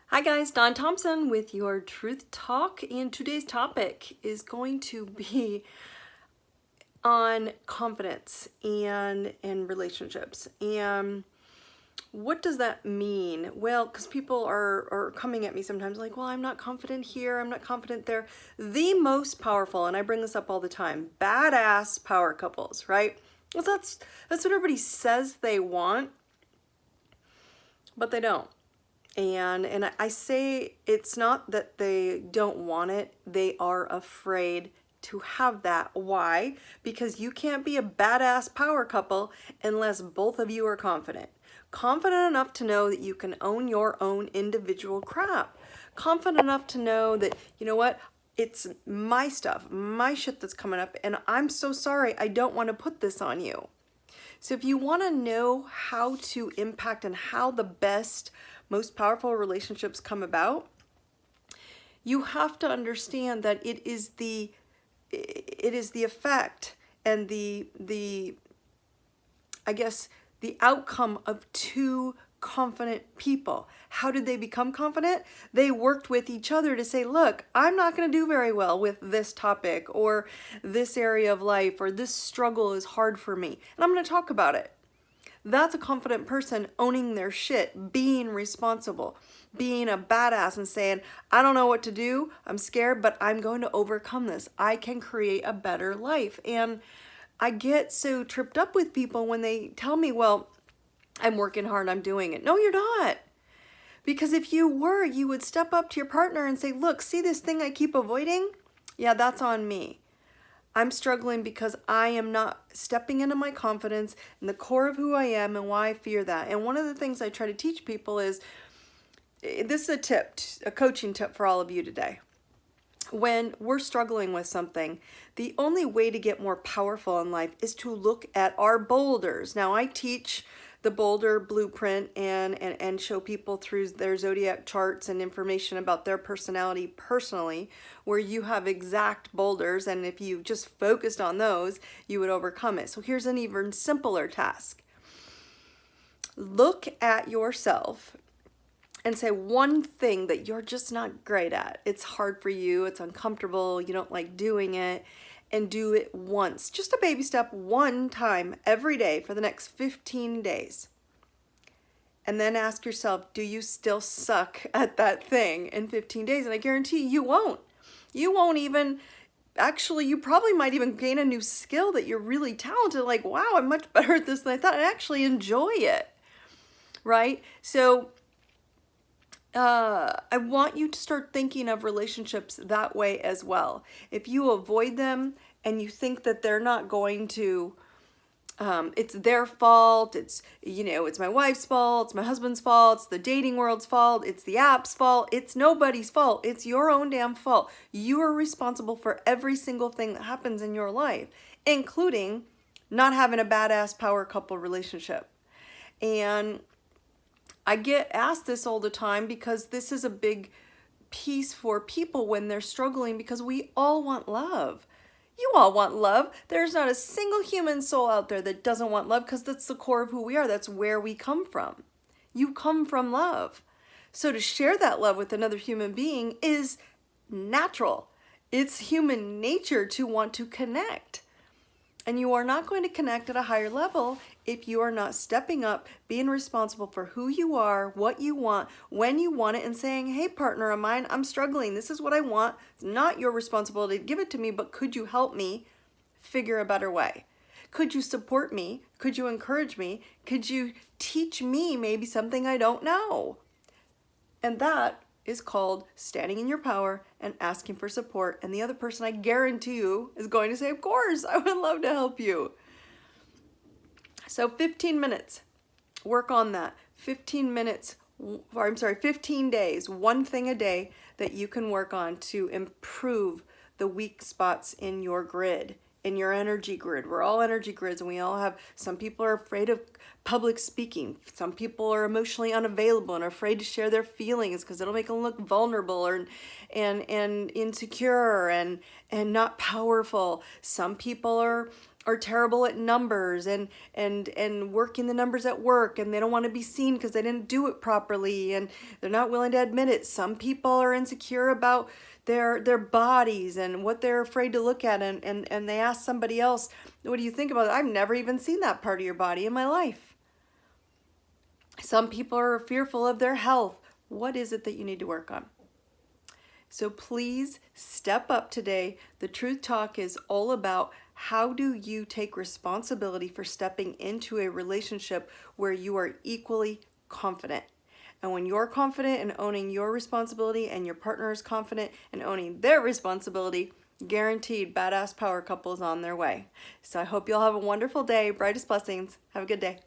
Hi guys, Dawn Thompson with your Truth Talk, and today's topic is going to be on confidence and relationships. And what does that mean? Well, because people are coming at me sometimes like, well, I'm not confident here, I'm not confident there. The most powerful, and I bring this up all the time, badass power couples, right? Well, that's what everybody says they want, but they don't. And I say it's not that they don't want it, they are afraid to have that. Why? Because you can't be a badass power couple unless both of you are confident. Confident enough to know that you can own your own individual crap. Confident enough to know that, you know what, it's my stuff, my shit that's coming up, and I'm so sorry, I don't want to put this on you. So if you want to know how to impact and how the best, most powerful relationships come about, you have to understand that it is the effect and the I guess the outcome of two confident people. How did they become confident? They worked with each other to say, look, I'm not going to do very well with this topic or this area of life, or this struggle is hard for me, and I'm going to talk about it. That's a confident person owning their shit, being responsible, being a badass and saying, I don't know what to do, I'm scared, but I'm going to overcome this. I can create a better life. And I get so tripped up with people when they tell me, well, I'm working hard, I'm doing it. No, you're not. Because if you were, you would step up to your partner and say, look, see this thing I keep avoiding? Yeah, that's on me. I'm struggling because I am not stepping into my confidence and the core of who I am and why I fear that. And one of the things I try to teach people is, this is a tip, a coaching tip for all of you today. When we're struggling with something, the only way to get more powerful in life is to look at our boulders. Now, I teach the boulder blueprint and show people through their zodiac charts and information about their personality personally, where you have exact boulders, and if you just focused on those, you would overcome it. So here's an even simpler task. Look at yourself and say one thing that you're just not great at. It's hard for you, it's uncomfortable, you don't like doing it, and do it once. Just a baby step, one time every day for the next 15 days. And then ask yourself, do you still suck at that thing in 15 days? And I guarantee you won't. You won't even, actually, you probably might even gain a new skill that you're really talented, like, wow, I'm much better at this than I thought, and actually enjoy it, right? So I want you to start thinking of relationships that way as well. If you avoid them and you think that they're not going to, it's their fault, it's my wife's fault, it's my husband's fault, it's the dating world's fault, it's the app's fault, it's nobody's fault, it's your own damn fault. You are responsible for every single thing that happens in your life, including not having a badass power couple relationship. And I get asked this all the time because this is a big piece for people when they're struggling, because we all want love. You all want love. There's not a single human soul out there that doesn't want love, because that's the core of who we are. That's where we come from. You come from love. So to share that love with another human being is natural. It's human nature to want to connect. And you are not going to connect at a higher level if you are not stepping up, being responsible for who you are, what you want, when you want it, and saying, hey, partner of mine, I'm struggling. This is what I want. It's not your responsibility to give it to me, but could you help me figure a better way? Could you support me? Could you encourage me? Could you teach me maybe something I don't know? And that is called standing in your power and asking for support. And the other person, I guarantee you, is going to say, of course, I would love to help you. So 15 minutes, work on that. 15 days, one thing a day that you can work on to improve the weak spots in your grid, in your energy grid. We're all energy grids, and we all have, some people are afraid of public speaking. Some people are emotionally unavailable and are afraid to share their feelings because it'll make them look vulnerable and insecure and not powerful. Some people are are terrible at numbers and working the numbers at work, and they don't want to be seen because they didn't do it properly, and they're not willing to admit it. Some people are insecure about their bodies and what they're afraid to look at, and they ask somebody else, what do you think about it? I've never even seen that part of your body in my life. Some people are fearful of their health. What is it that you need to work on? So please step up today. The Truth Talk is all about how do you take responsibility for stepping into a relationship where you are equally confident. And when you're confident in owning your responsibility and your partner is confident in owning their responsibility, guaranteed badass power couple is on their way. So I hope you'll have a wonderful day. Brightest blessings. Have a good day.